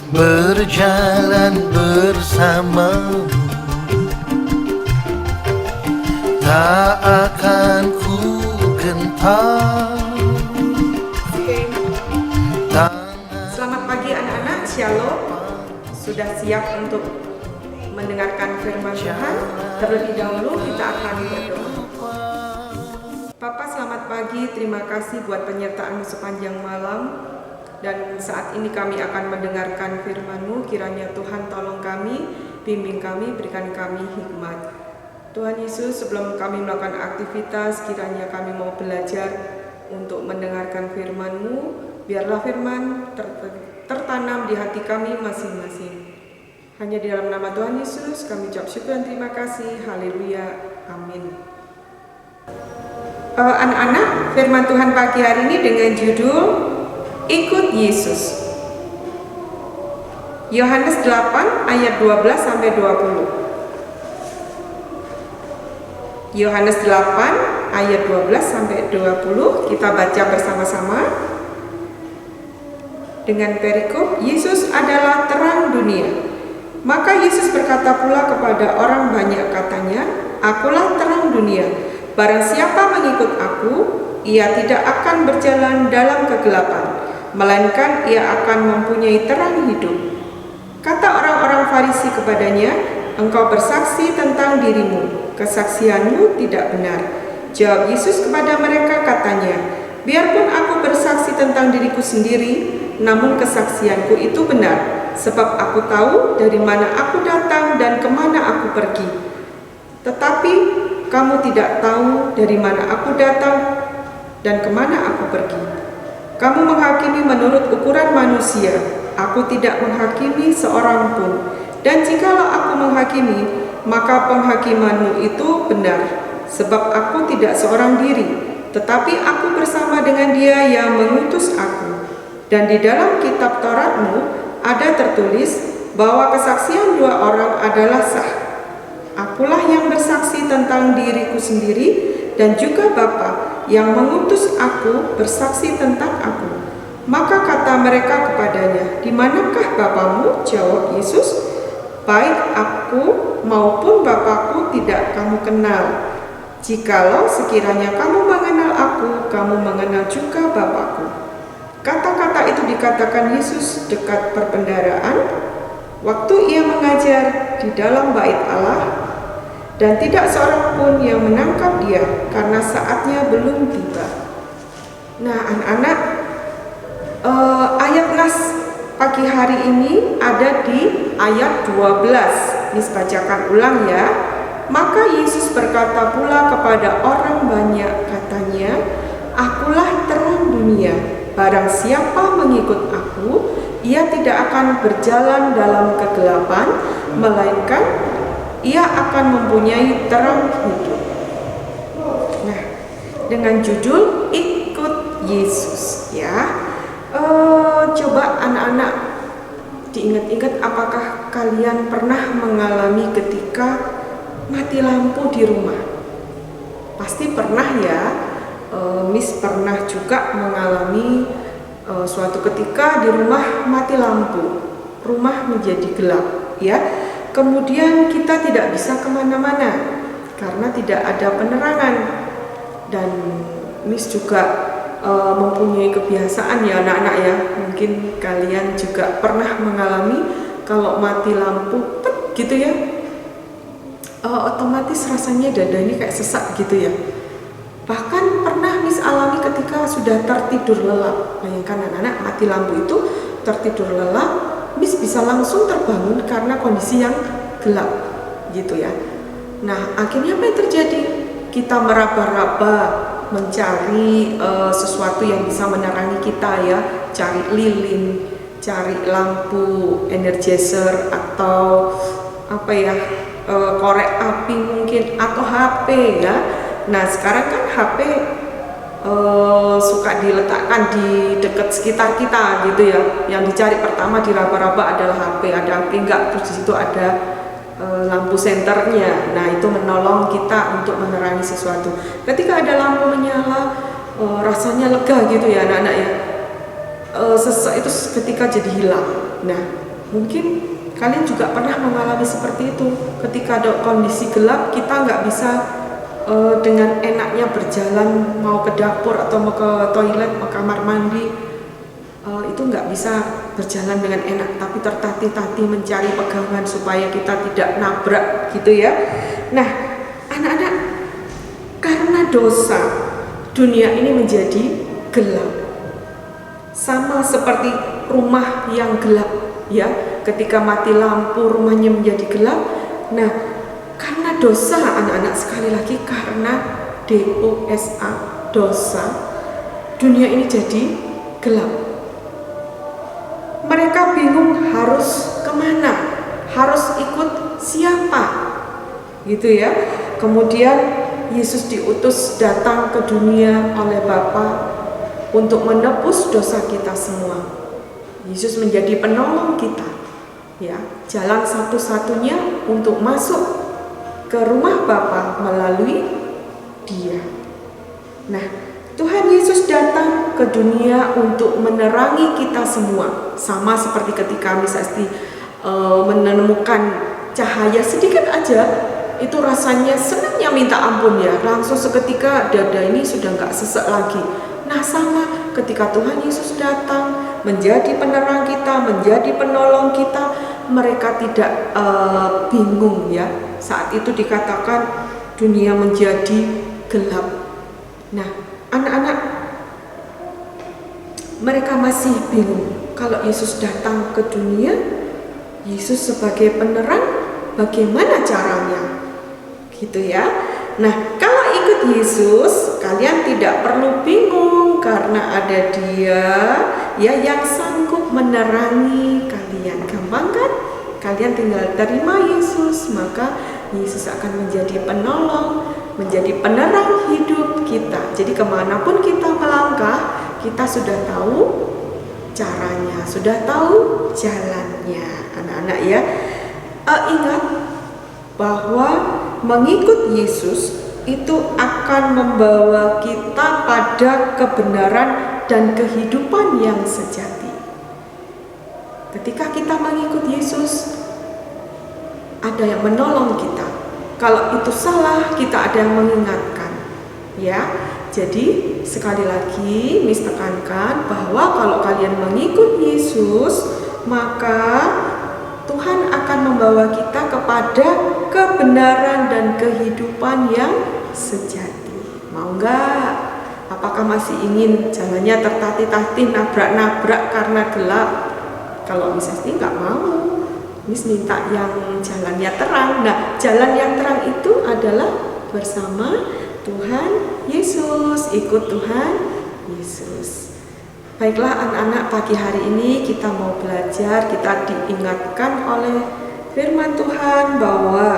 berjalan bersamamu, tak akan ku gentar. Selamat pagi anak-anak, Shalom. Sudah siap untuk mendengarkan firman Tuhan? Terlebih dahulu kita akan berdoa. Bapa, selamat pagi, terima kasih buat penyertaan-Mu sepanjang malam. Dan saat ini kami akan mendengarkan firman-Mu. Kiranya Tuhan tolong kami, bimbing kami, berikan kami hikmat. Tuhan Yesus, sebelum kami melakukan aktivitas, kiranya kami mau belajar untuk mendengarkan firman-Mu. Biarlah firman tertanam di hati kami masing-masing. Hanya di dalam nama Tuhan Yesus kami ucap syukur dan terima kasih. Haleluya. Amin. Anak-anak, firman Tuhan pagi hari ini dengan judul Ikut Yesus. Yohanes 8 ayat 12 sampai 20. Yohanes 8 ayat 12 sampai 20 kita baca bersama-sama. Dengan perikop, Yesus adalah terang dunia. Maka Yesus berkata pula kepada orang banyak, katanya, Akulah terang dunia. Barang siapa mengikut aku, ia tidak akan berjalan dalam kegelapan, melainkan ia akan mempunyai terang hidup. Kata orang-orang Farisi kepadanya, Engkau bersaksi tentang dirimu, kesaksianmu tidak benar. Jawab Yesus kepada mereka, katanya, Biarpun aku bersaksi tentang diriku sendiri, namun kesaksianku itu benar, sebab aku tahu dari mana aku datang dan kemana aku pergi. Tetapi kamu tidak tahu dari mana aku datang dan kemana aku pergi. Kamu menghakimi menurut ukuran manusia, aku tidak menghakimi seorang pun. Dan jikalau aku menghakimi, maka penghakimanmu itu benar, sebab aku tidak seorang diri, tetapi aku bersama dengan Dia yang mengutus aku. Dan di dalam kitab Tauratmu ada tertulis bahwa kesaksian dua orang adalah sah. Akulah yang bersaksi tentang diriku sendiri, dan juga Bapa yang mengutus aku bersaksi tentang aku. Maka kata mereka kepadanya, Di manakah Bapamu? Jawab Yesus, Baik aku maupun Bapakku tidak kamu kenal. Jikalau sekiranya kamu mengenal aku, kamu mengenal juga Bapakku. Kata-kata itu dikatakan Yesus dekat perbendaharaan, waktu ia mengajar di dalam bait Allah, dan tidak seorang pun yang menangkap dia, karena saatnya belum tiba. Nah anak-anak, ayat nas pagi hari ini ada di ayat 12. Nis bacakan ulang ya. Maka Yesus berkata pula kepada orang banyak, katanya, Akulah terang dunia. Barang siapa mengikut aku, ia tidak akan berjalan dalam kegelapan, melainkan ia akan mempunyai terang hidup. Nah, dengan judul Ikut Yesus ya. Coba anak-anak diingat-ingat, apakah kalian pernah mengalami ketika mati lampu di rumah? Pasti pernah ya. Miss pernah juga mengalami suatu ketika di rumah mati lampu, rumah menjadi gelap ya. Kemudian kita tidak bisa kemana-mana karena tidak ada penerangan. Dan Miss juga mempunyai kebiasaan ya anak-anak ya. Mungkin kalian juga pernah mengalami kalau mati lampu gitu ya, otomatis rasanya dada ini kayak sesak gitu ya. Bahkan pernah Miss alami ketika sudah tertidur lelap. Bayangkan anak-anak, mati lampu itu tertidur lelap, Miss bisa langsung terbangun karena kondisi yang gelap gitu ya. Nah akhirnya apa yang terjadi? Kita meraba-raba mencari sesuatu yang bisa menerangi kita ya. Cari lilin, cari lampu energizer, atau apa ya, korek api mungkin, atau HP ya. Nah sekarang kan HP suka diletakkan di dekat sekitar kita gitu ya. Yang dicari pertama di raba-raba adalah HP. Ada HP enggak? Terus di situ ada lampu senternya. Nah itu menolong kita untuk menerangi sesuatu. Ketika ada lampu menyala, rasanya lega gitu ya anak-anak ya. Sesak itu ketika jadi hilang. Nah Mungkin kalian juga pernah mengalami seperti itu. Ketika ada kondisi gelap, kita nggak bisa dengan enaknya berjalan mau ke dapur atau mau ke toilet, mau kamar mandi. Itu nggak bisa berjalan dengan enak, tapi tertatih-tatih mencari pegangan supaya kita tidak nabrak gitu ya. Nah, anak-anak, karena dosa, dunia ini menjadi gelap. Sama seperti rumah yang gelap ya, ketika mati lampu rumahnya menjadi gelap. Nah, karena dosa anak-anak, sekali lagi karena dosa, dosa, dunia ini jadi gelap. Mereka bingung harus kemana, harus ikut siapa gitu ya. Kemudian Yesus diutus datang ke dunia oleh Bapa untuk menebus dosa kita semua. Yesus menjadi penolong kita ya, jalan satu-satunya untuk masuk ke rumah Bapa melalui Dia. Nah, Tuhan Yesus datang ke dunia untuk menerangi kita semua. Sama seperti ketika misalnya menemukan cahaya sedikit aja, itu rasanya senangnya minta ampun ya. Langsung seketika dada ini sudah nggak sesek lagi. Nah, sama ketika Tuhan Yesus datang menjadi penerang kita, menjadi penolong kita, mereka tidak bingung ya. Saat itu dikatakan dunia menjadi gelap. Nah, anak-anak, mereka masih bingung kalau Yesus datang ke dunia, Yesus sebagai penerang, bagaimana caranya? Gitu ya. Nah, kalau ikut Yesus, kalian tidak perlu bingung karena ada Dia ya yang sanggup menerangi kalian. Gampang kan? Kalian tinggal terima Yesus, maka Yesus akan menjadi penolong, menjadi penerang hidup kita. Jadi kemanapun kita melangkah, kita sudah tahu caranya, sudah tahu jalannya, anak-anak ya. Ingat bahwa mengikut Yesus itu akan membawa kita pada kebenaran dan kehidupan yang sejati. Ketika kita mengikut Yesus, ada yang menolong kita. Kalau itu salah, kita ada yang mengingatkan. Ya, jadi sekali lagi Miss tekankan bahwa kalau kalian mengikut Yesus, maka Tuhan akan membawa kita kepada kebenaran dan kehidupan yang sejati. Mau nggak? Apakah masih ingin jalannya tertatih-tatih, nabrak-nabrak karena gelap? Kalau misalnya nggak mau, Miss minta yang jalannya terang. Nah, jalan yang terang itu adalah bersama Tuhan Yesus, ikut Tuhan Yesus. Baiklah anak-anak, pagi hari ini kita mau belajar, kita diingatkan oleh firman Tuhan bahwa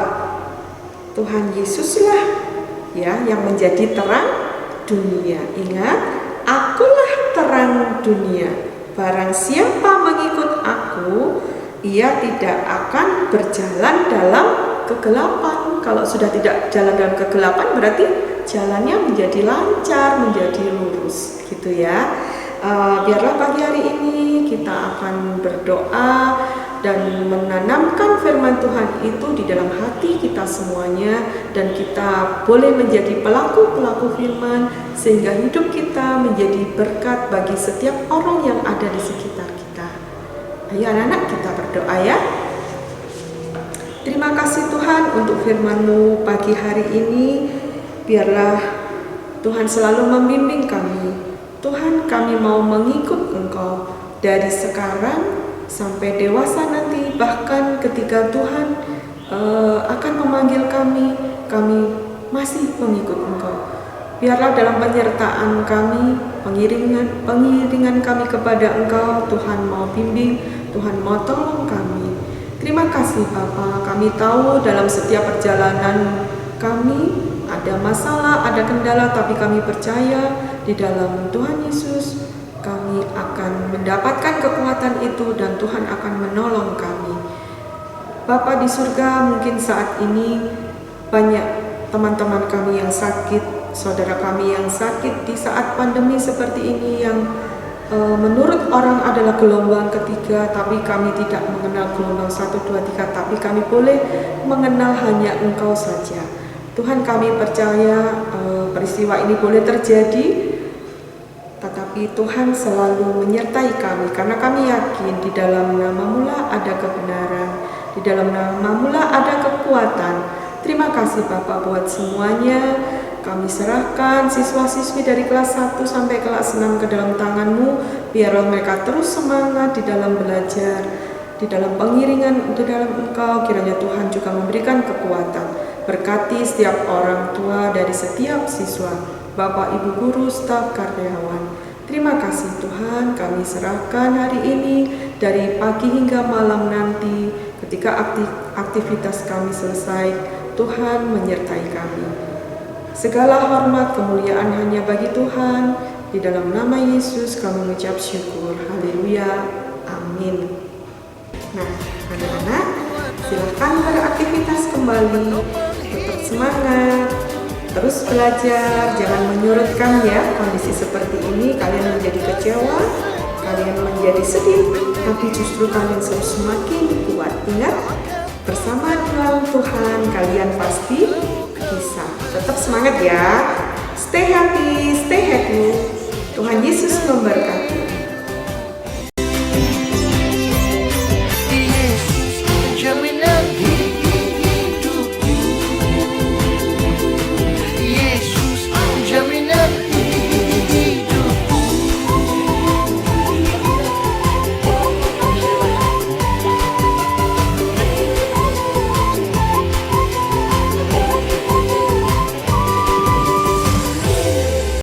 Tuhan Yesuslah ya yang menjadi terang dunia. Ingat, akulah terang dunia. Barang siapa mengikut aku, ia tidak akan berjalan dalam kegelapan. Kalau sudah tidak jalan dalam kegelapan, berarti jalannya menjadi lancar, menjadi lurus gitu ya. Biarlah pagi hari ini kita akan berdoa dan menanamkan firman Tuhan itu di dalam hati kita semuanya, dan kita boleh menjadi pelaku-pelaku firman sehingga hidup kita menjadi berkat bagi setiap orang yang ada di sekitar kita. Ayo anak-anak, kita berdoa ya. Terima kasih Tuhan untuk firman-Mu pagi hari ini. Biarlah Tuhan selalu membimbing kami. Tuhan, kami mau mengikut Engkau dari sekarang sampai dewasa nanti. Bahkan ketika Tuhan akan memanggil kami masih mengikut Engkau. Biarlah dalam penyertaan kami, pengiringan kami kepada Engkau, Tuhan mau bimbing, Tuhan mau tolong kami. Terima kasih Bapa, kami tahu dalam setiap perjalanan kami ada masalah, ada kendala, tapi kami percaya di dalam Tuhan Yesus kami akan mendapatkan kekuatan itu dan Tuhan akan menolong kami. Bapa di surga, mungkin saat ini banyak teman-teman kami yang sakit, saudara kami yang sakit di saat pandemi seperti ini, yang menurut orang adalah gelombang ketiga, tapi kami tidak mengenal gelombang 1, 2, 3, tapi kami boleh mengenal hanya Engkau saja. Tuhan, kami percaya peristiwa ini boleh terjadi, tetapi Tuhan selalu menyertai kami, karena kami yakin di dalam nama-Mu lah ada kebenaran, di dalam nama-Mu lah ada kekuatan. Terima kasih Bapak buat semuanya. Kami serahkan siswa-siswi dari kelas 1 sampai kelas 6 ke dalam tangan-Mu. Biarlah mereka terus semangat di dalam belajar, di dalam pengiringan, di dalam Engkau. Kiranya Tuhan juga memberikan kekuatan. Berkati setiap orang tua dari setiap siswa, Bapak, Ibu guru, staf, karyawan. Terima kasih Tuhan, kami serahkan hari ini dari pagi hingga malam nanti. Ketika aktivitas kami selesai, Tuhan menyertai kami. Segala hormat kemuliaan hanya bagi Tuhan. Di dalam nama Yesus kami mengucap syukur. Haleluya. Amin. Nah, anak-anak, silakan beraktivitas kembali. Tetap semangat, terus belajar, jangan menyurutkan ya. Kondisi seperti ini kalian menjadi kecewa, kalian menjadi sedih, tapi justru kalian semakin kuat. Ingat, bersama dengan Tuhan kalian pasti bisa. Tetap semangat ya. Stay happy, stay happy. Tuhan Yesus memberkati.